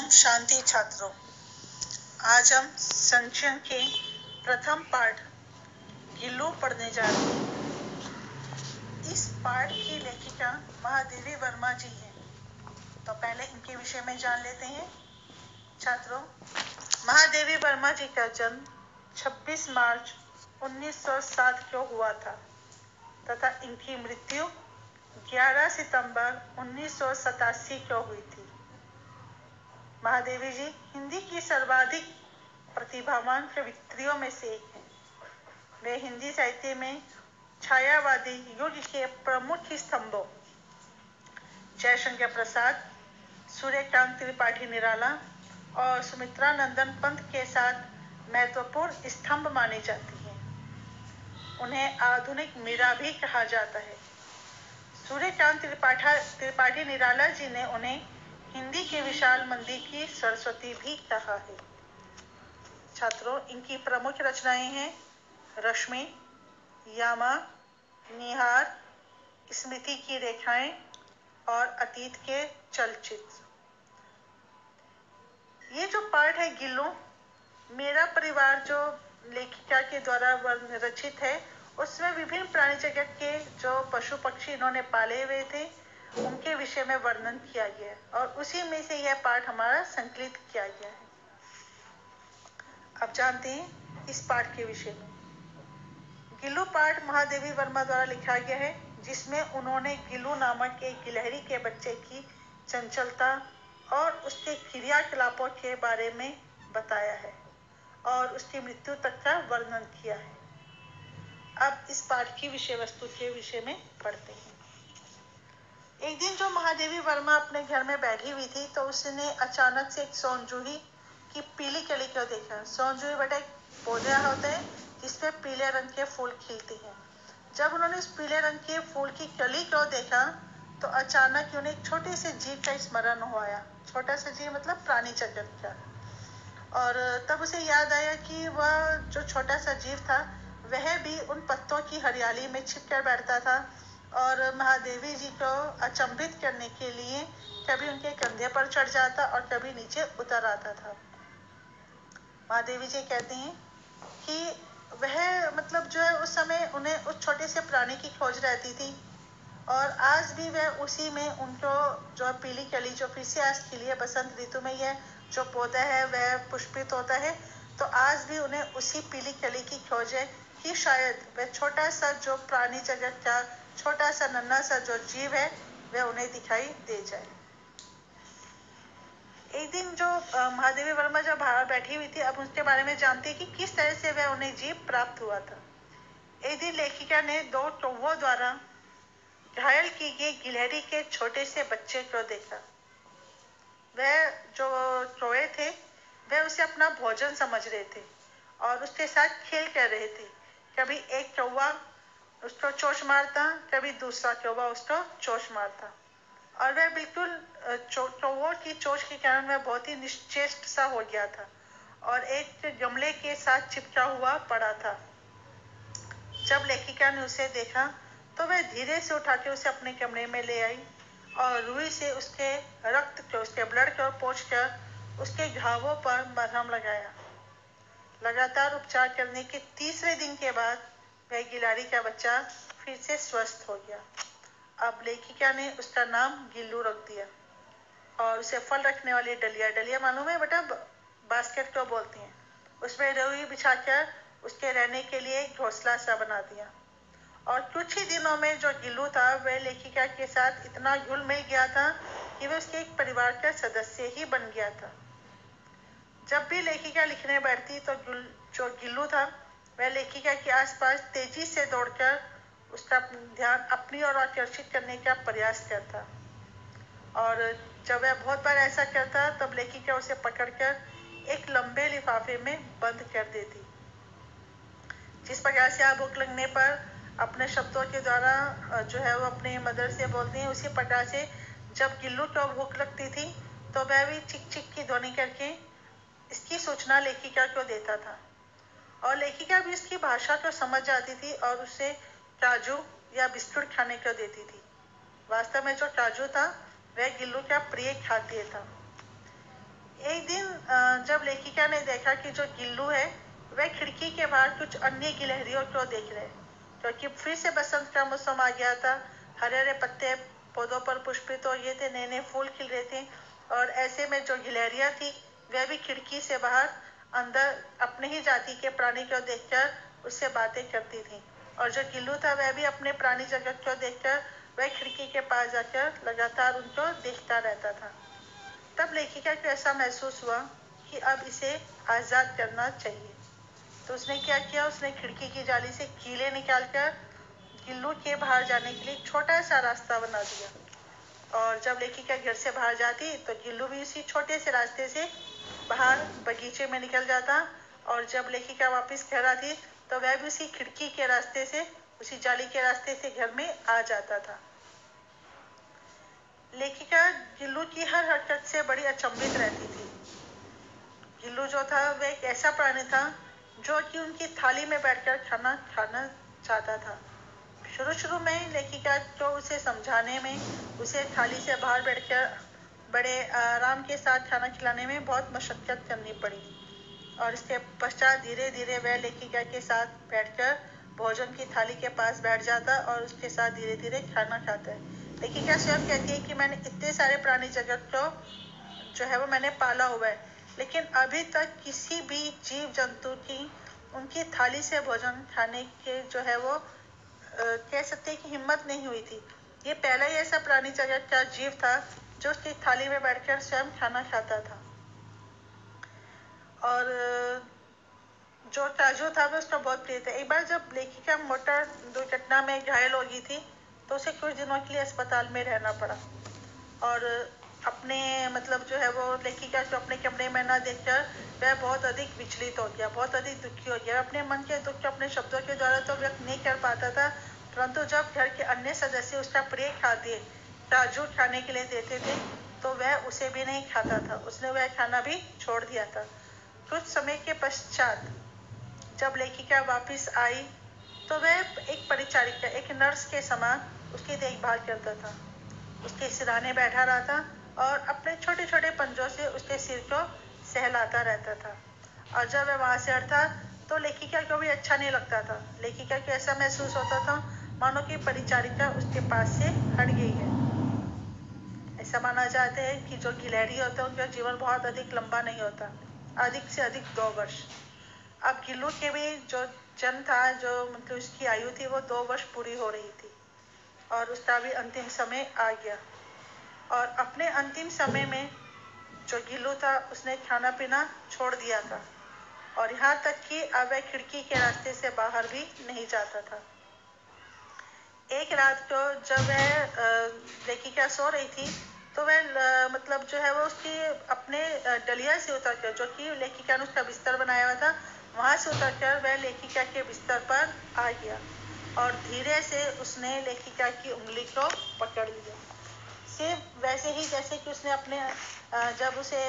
ओम शांति छात्रों, आज हम संचयन के प्रथम पाठ गिल्लू पढ़ने जा रहे हैं। इस पाठ की लेखिका महादेवी वर्मा जी हैं। तो पहले इनके विषय में जान लेते हैं। छात्रों, महादेवी वर्मा जी का जन्म 26 मार्च 1907 को हुआ था तथा इनकी मृत्यु 11 सितंबर 1987 को हुई थी। महादेवी जी हिंदी की सर्वाधिक प्रतिभावान कवित्रियों में से एक हैं। वे हिंदी साहित्य में छायावादी युग के प्रमुख स्तंभों जयशंकर प्रसाद, सूर्यकांत त्रिपाठी निराला और सुमित्रा नंदन पंत के साथ महत्वपूर्ण स्तंभ मानी जाती हैं। उन्हें आधुनिक मीरा भी कहा जाता है। सूर्यकांत त्रिपाठी निराला जी ने उन्हें हिंदी के विशाल मंदिर की सरस्वती भी कहा है। छात्रों, इनकी प्रमुख रचनाएं हैं रश्मि, यामा, निहार, स्मृति की रेखाएं और अतीत के चलचित्र। ये जो पाठ है गिल्लू, मेरा परिवार जो लेखिका के द्वारा रचित है, उसमें विभिन्न प्राणी जगत के जो पशु पक्षी इन्होंने पाले हुए थे उनके विषय में वर्णन किया गया है और उसी में से यह पाठ हमारा संकलित किया गया है। अब जानते हैं इस पाठ के विषय में। गिल्लू पाठ महादेवी वर्मा द्वारा लिखा गया है, जिसमें उन्होंने गिल्लू नामक एक गिलहरी के बच्चे की चंचलता और उसके क्रियाकलापों के बारे में बताया है और उसकी मृत्यु तक का वर्णन किया है। अब इस पाठ की विषय वस्तु के विषय में पढ़ते हैं। एक दिन जो महादेवी वर्मा अपने घर में बैठी हुई थी तो उसने अचानक से एक सोनजूही की पीली कली को देखा। सोनजूही बेटा एक पौधा होता है जिसपे पीले रंग के फूल खिलते हैं। जब उन्होंने इस पीले रंग के फूल की कली को देखा तो अचानक उन्हें एक छोटे से जीव का स्मरण हुआ। छोटा सा जीव मतलब प्राणी जगत का। और तब उसे याद आया कि वह जो छोटा सा जीव था वह भी उन पत्तों की हरियाली में छिपकर बैठता था और महादेवी जी को अचंभित करने के लिए कभी उनके कंधे पर चढ़ जाता और कभी नीचे उतर आता था। महादेवी जी कहते हैं कि वह मतलब जो है उस समय उन्हें उस छोटे से प्राणी की खोज रहती थी और आज भी वह उसी में उनको जो पीली कली जो फिर से आज खिली है, बसंत ऋतु में यह जो पौधा है वह पुष्पित होता है, तो आज भी उन्हें उसी पीली कली की खोज है कि शायद वह छोटा सा जो प्राणी जगत का छोटा सा नन्हा सा जो जीव है वह उन्हें दिखाई दे जाए। एक दिन जो महादेवी वर्मा जब बाहर बैठी हुई थी, अब उसके बारे में जानते हैं कि किस तरह से वह उन्हें जीव प्राप्त हुआ था। एक दिन लेखिका ने 2 कौवों द्वारा घायल की गई गिलहरी के छोटे से बच्चे को देखा। वह जो कौवे थे वह उसे अपना भोजन समझ रहे थे और उसके साथ खेल कर रहे थे। कभी एक कौवा उसको चोंच मारता, कभी दूसरा कौवा उसको चोंच मारता और वह बिल्कुल कौवों की चोंच के कारण वह बहुत ही निश्चेष्ट सा हो गया था और एक गमले के साथ चिपका हुआ पड़ा था। जब लेखिका ने उसे देखा तो वह धीरे से उठा के उसे अपने कमरे में ले आई और रुई से उसके रक्त को, उसके ब्लड को पोंछकर उसके घावों पर मरहम लगाया। लगातार उपचार करने के तीसरे दिन के बाद वह गिलहरी का बच्चा फिर से स्वस्थ हो गया। अब लेखिका ने उसका नाम गिल्लू रख दिया और उसे फल रखने वाली डलिया मालूम है बेटा, बास्केट को बोलती हैं, उसमें रुई बिछाकर उसके रहने के लिए एक घोंसला सा बना दिया। और कुछ ही दिनों में जो गिल्लू था वह लेखिका के साथ इतना घुल मिल गया था कि वह उसके एक परिवार का सदस्य ही बन गया था। जब भी लेखिका लिखने बैठती तो जो गिल्लू था वह लेखिका के आसपास तेजी से दौड़कर उसका ध्यान अपनी ओर आकर्षित करने का प्रयास करता और जब वह बहुत बार ऐसा करता तब लेखिका उसे पकड़कर एक लंबे लिफाफे में बंद कर देती। जिस प्रकार से आप भूख लगने पर अपने शब्दों के द्वारा जो है वो अपने मदर से बोलते हैं, उसी प्रकार से जब गिल्लू को भूख लगती थी तो वह भी चिक चिक की ध्वनि करके इसकी सूचना लेखिका को देता था और लेखिका भी इसकी भाषा को समझ जाती थी और उसे काजू या बिस्कुट खाने को देती थी। वास्तव में जो काजू था वह गिल्लू का प्रिय खाद्य था। एक दिन जब लेखिका ने देखा कि जो गिल्लू है वह खिड़की के बाहर कुछ अन्य गिलहरियों को देख रहे, क्योंकि फिर से बसंत का मौसम आ गया था। हरे हरे पत्ते पौधों पर पुष्पित हो गए थे, नए नए फूल खिल रहे थे, और ऐसे में जो गिलहरियां थी वह भी खिड़की से बाहर अंदर अपने ही जाति के प्राणी को देखकर उससे बातें करती थी। और जो गिल्लू था वह भी अपने प्राणी जगत को देखकर वह खिड़की के पास जाकर लगातार उनको देखता रहता था। तब लेखिका को ऐसा महसूस हुआ कि अब इसे आजाद करना चाहिए। तो उसने क्या किया, उसने खिड़की की जाली से कीले निकालकर गिल्लू के बाहर जाने के लिए छोटा सा रास्ता बना दिया। और जब लेखिका घर से बाहर जाती तो गिल्लू भी उसी छोटे से रास्ते से बाहर बगीचे में निकल जाता, और जब लेखिका वापस घर आती तो वह भी उसी खिड़की के रास्ते से, उसी जाली के रास्ते से घर में आ जाता था। लेखिका गिल्लू की हर हरकत से बड़ी अचंभित रहती थी। गिल्लू जो था वह एक ऐसा प्राणी था जो कि उनकी थाली में बैठकर खाना खाना चाहता था। शुरू में लेखिका को उसे समझाने में, उसे थाली से बाहर बैठकर बड़े आराम के साथ खाना खिलाने में बहुत मशक्कत करनी पड़ी, और इसके पश्चात धीरे धीरे वह लेखिका के साथ बैठकर भोजन की थाली के पास बैठ जाता और उसके साथ धीरे धीरे खाना खाता है। लेखिका स्वयं कहती है कि मैंने इतने सारे प्राणी जगत को जो है वो मैंने पाला हुआ है, लेकिन अभी तक किसी भी जीव जंतु की उनकी थाली से भोजन खाने के जो है वो कह सकते हैं कि हिम्मत नहीं हुई थी। ये पहला ही ऐसा प्राणी जगत का जीव था जो उसकी थाली में बैठकर स्वयं खाना खाता था। और जो काजू था वो उसका बहुत प्रिय था। एक बार जब लेखिका मोटर दुर्घटना में घायल हो गई थी तो उसे कुछ दिनों के लिए अस्पताल में रहना पड़ा, और अपने मतलब जो है वो लेखिका को अपने कमरे में न देखकर वह बहुत अधिक विचलित हो गया, बहुत अधिक दुखी हो गया। अपने मन के दुख को अपने शब्दों के द्वारा तो व्यक्त नहीं कर पाता था, परंतु जब घर के अन्य सदस्य उसका प्रिय खाद्य काजू खाने के लिए देते थे तो वह उसे भी नहीं खाता था। उसने वह खाना भी छोड़ दिया था। कुछ समय के पश्चात जब लेखिका वापस आई तो वह एक परिचारिका, एक नर्स के समान उसकी देखभाल करता था, उसके सिरहाने बैठा रहा था और अपने छोटे छोटे पंजों से उसके सिर को सहलाता रहता था। और जब वह वहां से हटता तो लेखिका को भी अच्छा नहीं लगता था। लेखिका को ऐसा महसूस होता था मानो कि परिचारिका उसके पास से हट गई है। ऐसा माना जाता है कि जो गिलहरी होता है उनका जीवन बहुत अधिक लंबा नहीं होता, अधिक से अधिक 2 वर्ष। अब गिल्लू के भी जो जन्म था, जो मतलब उसकी आयु थी वो 2 वर्ष पूरी हो रही थी, और उसका भी अंतिम समय आ गया। और अपने अंतिम समय में जो गिल्लू था उसने खाना पीना छोड़ दिया था, और यहाँ तक कि अब वह खिड़की के रास्ते से बाहर भी नहीं जाता था। एक रात को जब वह लेखिका सो रही थी तो वह मतलब जो है वो उसकी अपने डलिया से उतरकर, जो कि लेखिका ने उसका बिस्तर बनाया हुआ था, वहां से उतरकर वह लेखिका के बिस्तर पर आ गया और धीरे से उसने लेखिका की उंगली को पकड़ लिया। सिर्फ वैसे ही जैसे कि उसने अपने जब उसे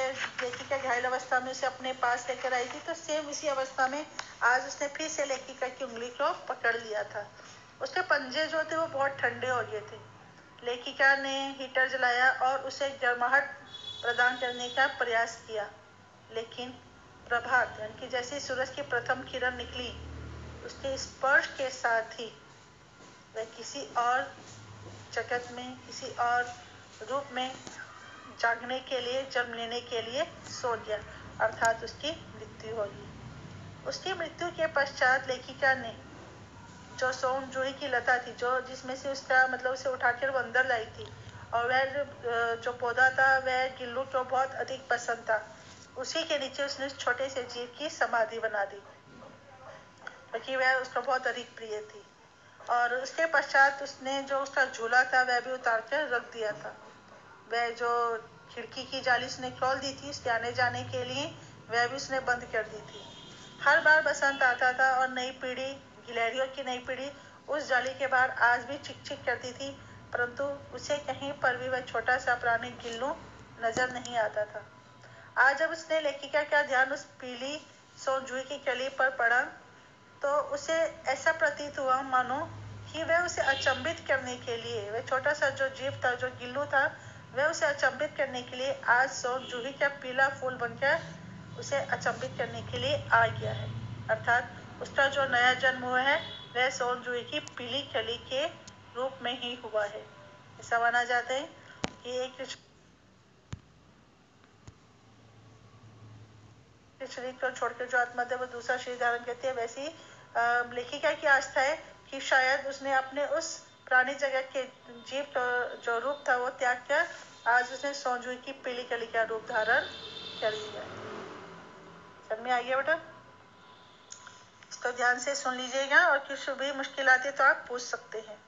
लेखिका घायल अवस्था में उसे अपने पास लेकर आई थी, तो सेम इसी अवस्था में आज उसने फिर से लेखिका की उंगली को पकड़ लिया था। उसके पंजे जो थे वो बहुत ठंडे हो गए थे। लेखिका ने हीटर जलाया और उसे गर्माहट प्रदान करने का प्रयास किया, लेकिन प्रभात यानी कि जैसे सूरज की प्रथम किरण निकली, उसके स्पर्श के साथ ही वह किसी और जगत में, किसी और रूप में जागने के लिए, जन्म लेने के लिए सो गया, अर्थात उसकी मृत्यु होगी। उसकी मृत्यु के पश्चात लेखिका ने जो सोन जूही की लता थी, जो जिसमें से उसका मतलब उसे उठाकर वो अंदर लाई थी, और वह जो पौधा था वह गिल्लू को बहुत अधिक पसंद था, उसी के नीचे उसने उस छोटे से जीव की समाधि बना दी, क्योंकि वह उसको बहुत अधिक प्रिय थी। और उसके पश्चात उसने जो उसका झूला था वह भी उतार कर रख दिया था। वह जो खिड़की की जाली उसने खोल दी थी उसके आने जाने के लिए, वह भी उसने बंद कर दी थी। हर बार बसंत आता था और नई पीढ़ी, गिलहरियों की नई पीढ़ी उस जाली के बाहर आज भी चिक चिक करती थी, परंतु उसे कहीं पर भी वह छोटा सा प्राणी गिल्लू नजर नहीं आता था। आज जब उसने लेखिका का ध्यान उस पीली सोनजूही की कली पर पड़ा तो उसे ऐसा प्रतीत हुआ मानो कि वह उसे अचंभित करने के लिए, वह छोटा सा जो जीव था, जो गिल्लू था, वह उसे अचंभित करने के लिए आज सोन जूही का पीला फूल बनकर उसे अचंभित करने के लिए आ गया है। अर्थात उसका जो नया जन्म हुआ है वह सोन जूही की पीली कली के रूप में ही हुआ है। ऐसा माना जाता है कि एक शरीर को छोड़कर जो आत्मा है वो दूसरा शरीर धारण करती है। वैसी लेखिका की आस्था है कि शायद उसने अपने उस पुरानी जगह के जीव का जो रूप था वो त्याग कर आज उसने सोन जूही की पीली कली का रूप धारण कर लिया। समझ में आ गया बेटा? इसको ध्यान से सुन लीजिएगा और कुछ भी मुश्किल आती है तो आप पूछ सकते हैं।